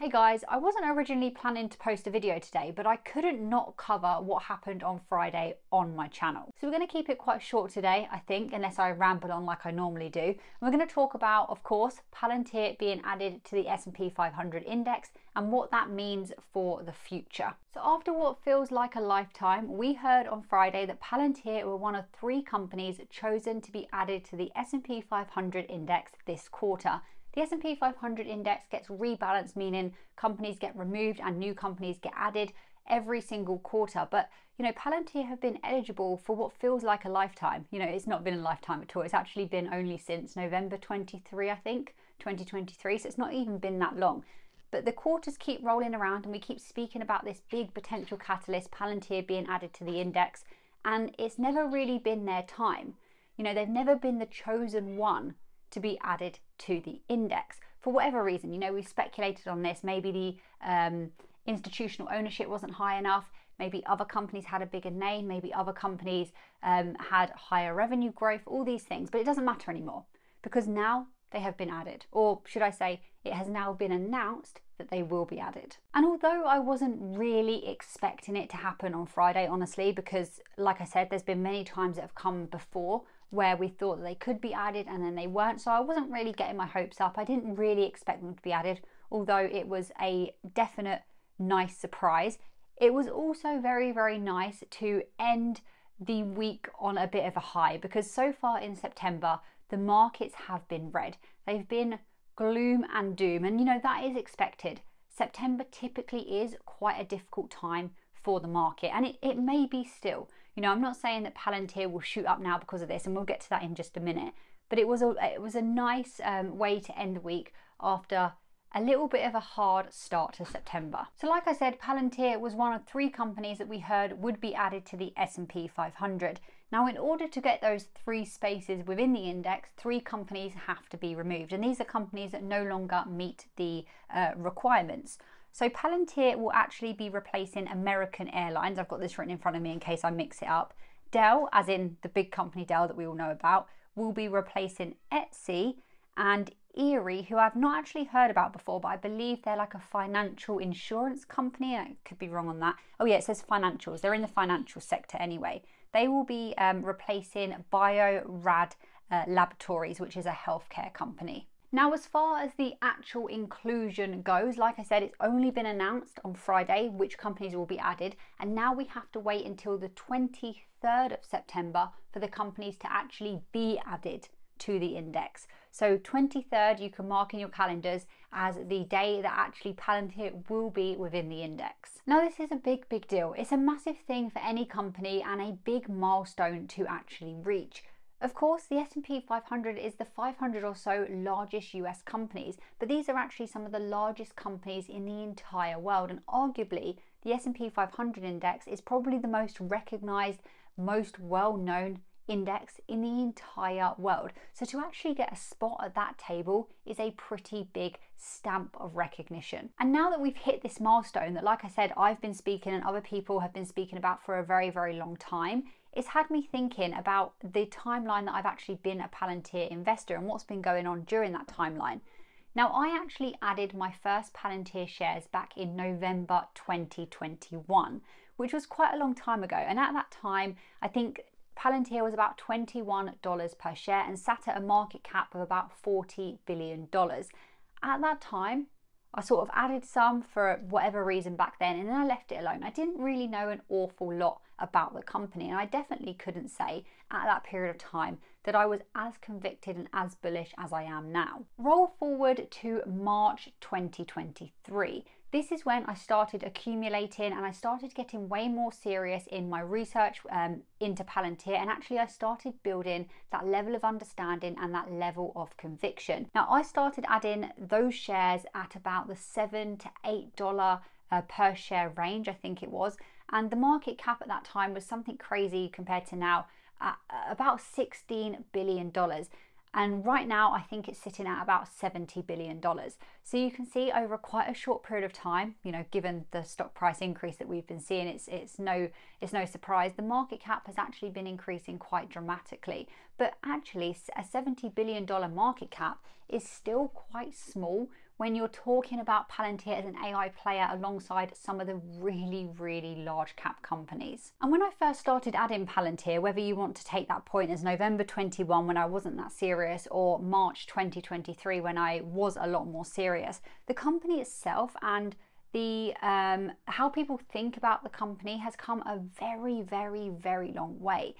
Hey guys, I wasn't originally planning to post a video today, but I couldn't not cover what happened on Friday on my channel. So we're going to keep it quite short today, I think, unless I ramble on like I normally do. And we're going to talk about, of course, Palantir being added to the S&P 500 index and what that means for the future. So after what feels like a lifetime, we heard on Friday that Palantir were one of 3 companies chosen to be added to the S&P 500 index this quarter. The S&P 500 index gets rebalanced, meaning companies get removed and new companies get added every single quarter. But, you know, Palantir have been eligible for what feels like a lifetime. You know, it's not been a lifetime at all. It's actually been only since November 23, I think, 2023. So it's not even been that long. But the quarters keep rolling around and we keep speaking about this big potential catalyst, Palantir being added to the index. And it's never really been their time. You know, they've never been the chosen one to be added to the index for whatever reason. You know, we've speculated on this. Maybe the institutional ownership wasn't high enough. Maybe other companies had a bigger name. Maybe other companies had higher revenue growth, all these things. But it doesn't matter anymore because now they have been added, or should I say it has now been announced that they will be added. And although I wasn't really expecting it to happen on Friday, honestly, because like I said, there's been many times that have come before where we thought that they could be added and then they weren't. So I wasn't really getting my hopes up. I didn't really expect them to be added, although it was a definite nice surprise. It was also very, very nice to end the week on a bit of a high because so far in September, the markets have been red. They've been gloom and doom. And you know, that is expected. September typically is quite a difficult time for the market, and it may be still. You know, I'm not saying that Palantir will shoot up now because of this, and we'll get to that in just a minute. But it was a nice way to end the week after a little bit of a hard start to September. So like I said, Palantir was one of 3 companies that we heard would be added to the S&P 500. Now, in order to get those 3 spaces within the index, 3 companies have to be removed. And these are companies that no longer meet the requirements. So Palantir will actually be replacing American Airlines. I've got this written in front of me in case I mix it up. Dell, as in the big company Dell that we all know about, will be replacing Eich, and Eich, who I've not actually heard about before, but I believe they're like a financial insurance company. I could be wrong on that. Oh yeah, it says financials. They're in the financial sector anyway. They will be replacing Biorad Laboratories, which is a healthcare company. Now, as far as the actual inclusion goes, like I said, it's only been announced on Friday which companies will be added. And now we have to wait until the 23rd of September for the companies to actually be added to the index. So 23rd, you can mark in your calendars as the day that actually Palantir will be within the index. Now, this is a big, big deal. It's a massive thing for any company and a big milestone to actually reach. Of course, the S&P 500 is the 500 or so largest US companies, but these are actually some of the largest companies in the entire world. And arguably, the S&P 500 index is probably the most recognized, most well-known index in the entire world. So to actually get a spot at that table is a pretty big stamp of recognition. And now that we've hit this milestone that, like I said, I've been speaking and other people have been speaking about for a very, very long time, it's had me thinking about the timeline that I've actually been a Palantir investor and what's been going on during that timeline. Now, I actually added my first Palantir shares back in November 2021, which was quite a long time ago. And at that time, I think Palantir was about $21 per share and sat at a market cap of about $40 billion. At that time, I sort of added some for whatever reason back then, and then I left it alone. I didn't really know an awful lot about the company, and I definitely couldn't say at that period of time that I was as convicted and as bullish as I am now. Roll forward to March 2023. This is when I started accumulating and I started getting way more serious in my research into Palantir, and actually I started building that level of understanding and that level of conviction. Now, I started adding those shares at about the $7 to $8 per share range, I think it was, and the market cap at that time was something crazy compared to now, at about $16 billion. And right now, I think it's sitting at about $70 billion. So you can see over quite a short period of time, you know, given the stock price increase that we've been seeing, it's no surprise. The market cap has actually been increasing quite dramatically. But actually, a $70 billion market cap is still quite small when you're talking about Palantir as an AI player alongside some of the really, really large cap companies. And when I first started adding Palantir, whether you want to take that point as November 21 when I wasn't that serious, or March 2023 when I was a lot more serious, the company itself and the how people think about the company has come a very, very, very long way.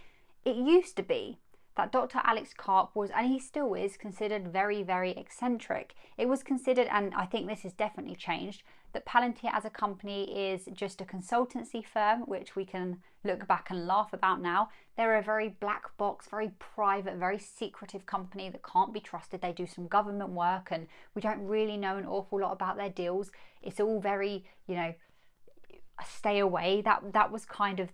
It used to be that Dr. Alex Karp was, and he still is, considered very, very eccentric. It was considered, and I think this has definitely changed, that Palantir as a company is just a consultancy firm, which we can look back and laugh about now. They're a very black box, very private, very secretive company that can't be trusted. They do some government work and we don't really know an awful lot about their deals. It's all very, you know, stay away. That was kind of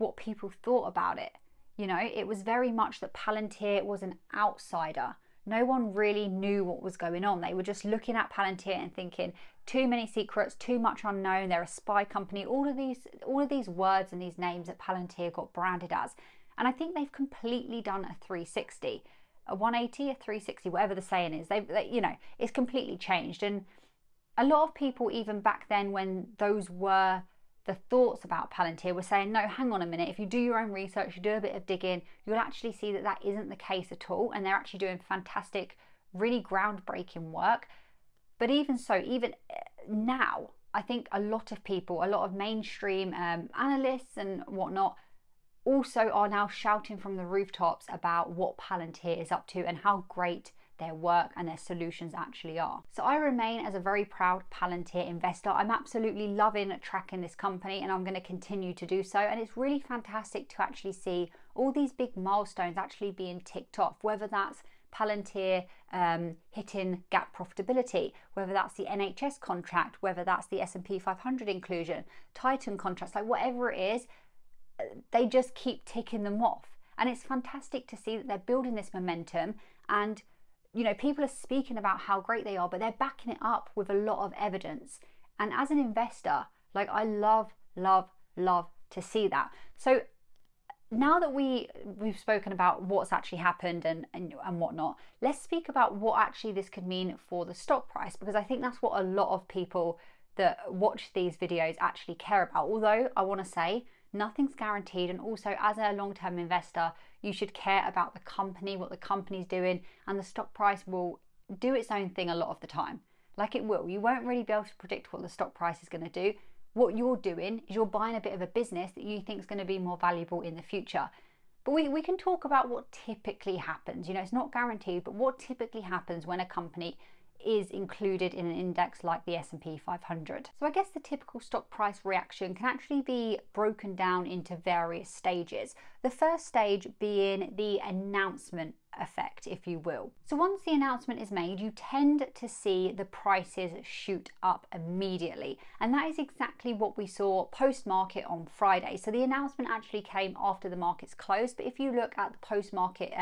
what people thought about it. You know, it was very much that Palantir was an outsider. No one really knew what was going on. They were just looking at Palantir and thinking, too many secrets, too much unknown, they're a spy company, all of these words and these names that Palantir got branded as. And I think they've completely done a 360, a 180, a 360, whatever the saying is. They you know, it's completely changed. And a lot of people, even back then when those were the thoughts about Palantir, were saying, no, hang on a minute, if you do your own research, you do a bit of digging, you'll actually see that that isn't the case at all, and they're actually doing fantastic, really groundbreaking work. But even so, even now, I think a lot of people, a lot of mainstream analysts and whatnot, also are now shouting from the rooftops about what Palantir is up to and how great their work and their solutions actually are. So I remain as a very proud Palantir investor. I'm absolutely loving tracking this company and I'm going to continue to do so. And it's really fantastic to actually see all these big milestones actually being ticked off, whether that's Palantir hitting gap profitability, whether that's the NHS contract, whether that's the S&P 500 inclusion, Titan contracts, like whatever it is, they just keep ticking them off. And it's fantastic to see that they're building this momentum, and you know, people are speaking about how great they are, but they're backing it up with a lot of evidence. And as an investor, like, I love to see that. So now that we've spoken about what's actually happened and whatnot, let's speak about what actually this could mean for the stock price, because I think that's what a lot of people that watch these videos actually care about. Although I want to say nothing's guaranteed, and also as a long-term investor, you should care about the company, what the company's doing, and the stock price will do its own thing a lot of the time. Like, it will. You won't really be able to predict what the stock price is going to do. What you're doing is you're buying a bit of a business that you think is going to be more valuable in the future. But we can talk about what typically happens. You know, it's not guaranteed, but what typically happens when a company is included in an index like the S&P 500. So I guess the typical stock price reaction can actually be broken down into various stages. The first stage being the announcement effect, if you will. So once the announcement is made, you tend to see the prices shoot up immediately. And that is exactly what we saw post-market on Friday. So the announcement actually came after the markets closed, but if you look at the post-market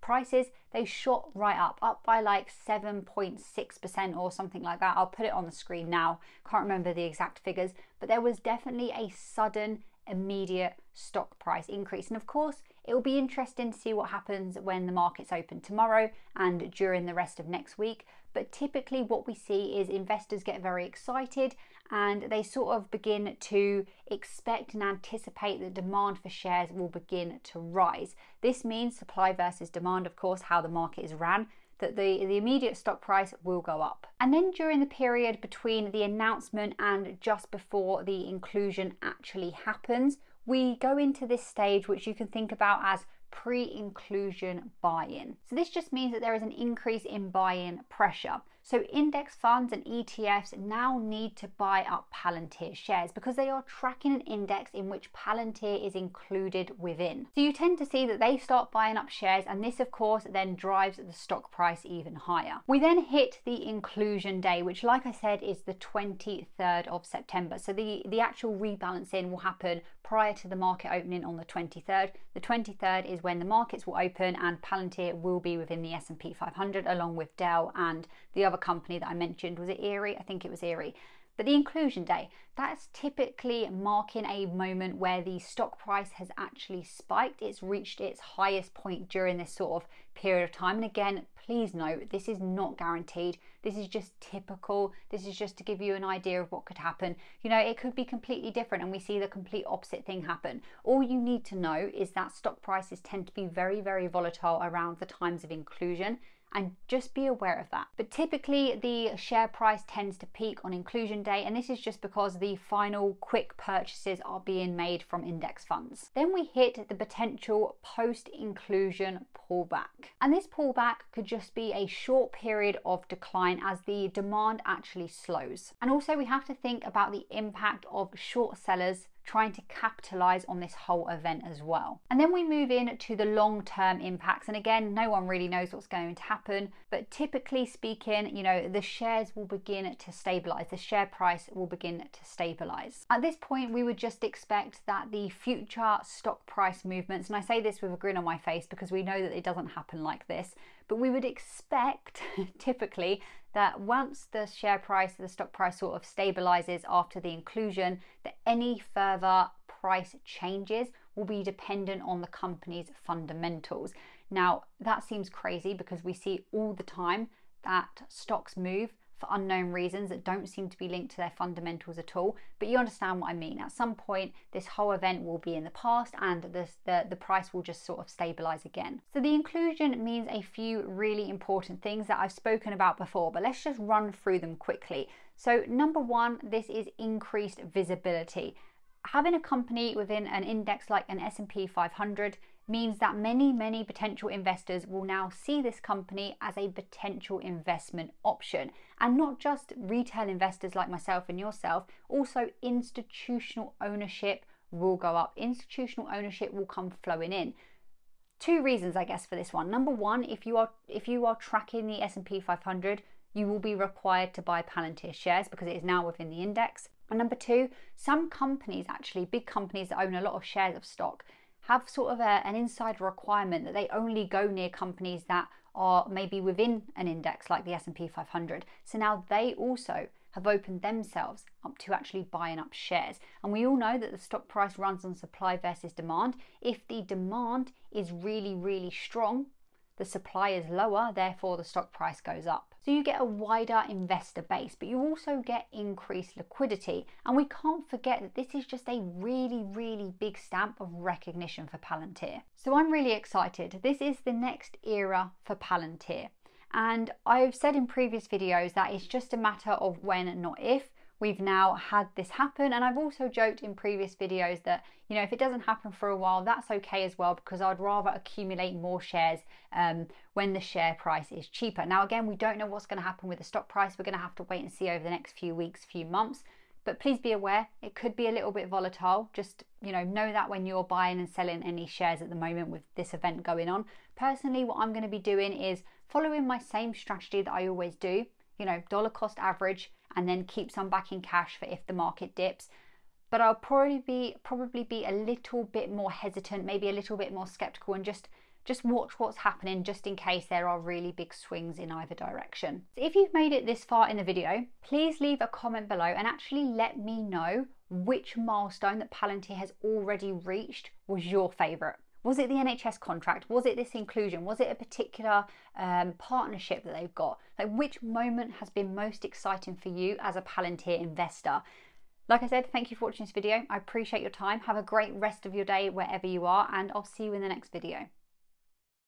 prices, they shot right up by like 7.6% or something like that. I'll put it on the screen now. Can't remember the exact figures, but there was definitely a sudden, immediate stock price increase. And of course, it will be interesting to see what happens when the markets open tomorrow and during the rest of next week. But typically what we see is investors get very excited and they sort of begin to expect and anticipate that demand for shares will begin to rise. This means supply versus demand, of course, how the market is ran, that the immediate stock price will go up. And then during the period between the announcement and just before the inclusion actually happens, we go into this stage which you can think about as pre-inclusion buy-in. So this just means that there is an increase in buy-in pressure. So index funds and ETFs now need to buy up Palantir shares because they are tracking an index in which Palantir is included within. So you tend to see that they start buying up shares, and this of course then drives the stock price even higher. We then hit the inclusion day, which, like I said, is the 23rd of September. So the actual rebalancing will happen prior to the market opening on the 23rd. The 23rd is when the markets will open and Palantir will be within the S&P 500 along with Dell and the other company that I mentioned. Was it Eich? I think it was Eich. But the inclusion day, that's typically marking a moment where the stock price has actually spiked. It's reached its highest point during this sort of period of time. And again, please note, this is not guaranteed. This is just typical. This is just to give you an idea of what could happen. You know, it could be completely different and we see the complete opposite thing happen. All you need to know is that stock prices tend to be very, very volatile around the times of inclusion, and just be aware of that. But typically the share price tends to peak on inclusion day, and this is just because the final quick purchases are being made from index funds. Then we hit the potential post-inclusion pullback, and this pullback could just be a short period of decline as the demand actually slows. And also we have to think about the impact of short sellers trying to capitalize on this whole event as well. And then we move in to the long-term impacts, and again, no one really knows what's going to happen, but typically speaking, you know, the shares will begin to stabilize. The share price will begin to stabilize. At this point, we would just expect that the future stock price movements, and I say this with a grin on my face because we know that it doesn't happen like this, but we would expect typically that once the share price, the stock price sort of stabilizes after the inclusion, that any further price changes will be dependent on the company's fundamentals. Now, that seems crazy because we see all the time that stocks move for unknown reasons that don't seem to be linked to their fundamentals at all, but you understand what I mean. At some point, this whole event will be in the past and the price will just sort of stabilize again. So the inclusion means a few really important things that I've spoken about before, but let's just run through them quickly. So number one, this is increased visibility. Having a company within an index like an S&P 500 means that many potential investors will now see this company as a potential investment option. And not just retail investors like myself and yourself, also institutional ownership will go up. Institutional ownership will come flowing in. Two reasons, I guess, for this one. Number one, if you are tracking the S&P 500, you will be required to buy Palantir shares because it is now within the index. And number two, some companies, actually big companies that own a lot of shares of stock, have sort of an insider requirement that they only go near companies that are maybe within an index like the S&P 500. So now they also have opened themselves up to actually buying up shares. And we all know that the stock price runs on supply versus demand. If the demand is really strong, the supply is lower, therefore the stock price goes up. So you get a wider investor base, but you also get increased liquidity. And we can't forget that this is just a really big stamp of recognition for Palantir. So I'm really excited. This is the next era for Palantir. And I've said in previous videos that it's just a matter of when, not if. We've now had this happen, and I've also joked in previous videos that, you know, if it doesn't happen for a while, that's okay as well, because I'd rather accumulate more shares when the share price is cheaper. Now, again, we don't know what's going to happen with the stock price. We're going to have to wait and see over the next few weeks, few months. But please be aware, it could be a little bit volatile. Just, you know that when you're buying and selling any shares at the moment with this event going on. Personally, what I'm going to be doing is following my same strategy that I always do, you know, dollar cost average, and then keep some back in cash for if the market dips. But I'll probably be a little bit more hesitant, maybe a little bit more skeptical, and just watch what's happening just in case there are really big swings in either direction. So if you've made it this far in the video, please leave a comment below and actually let me know which milestone that Palantir has already reached was your favorite. Was it the NHS contract? Was it this inclusion? Was it a particular partnership that they've got? Like, which moment has been most exciting for you as a Palantir investor? Like I said, thank you for watching this video. I appreciate your time. Have a great rest of your day wherever you are, and I'll see you in the next video.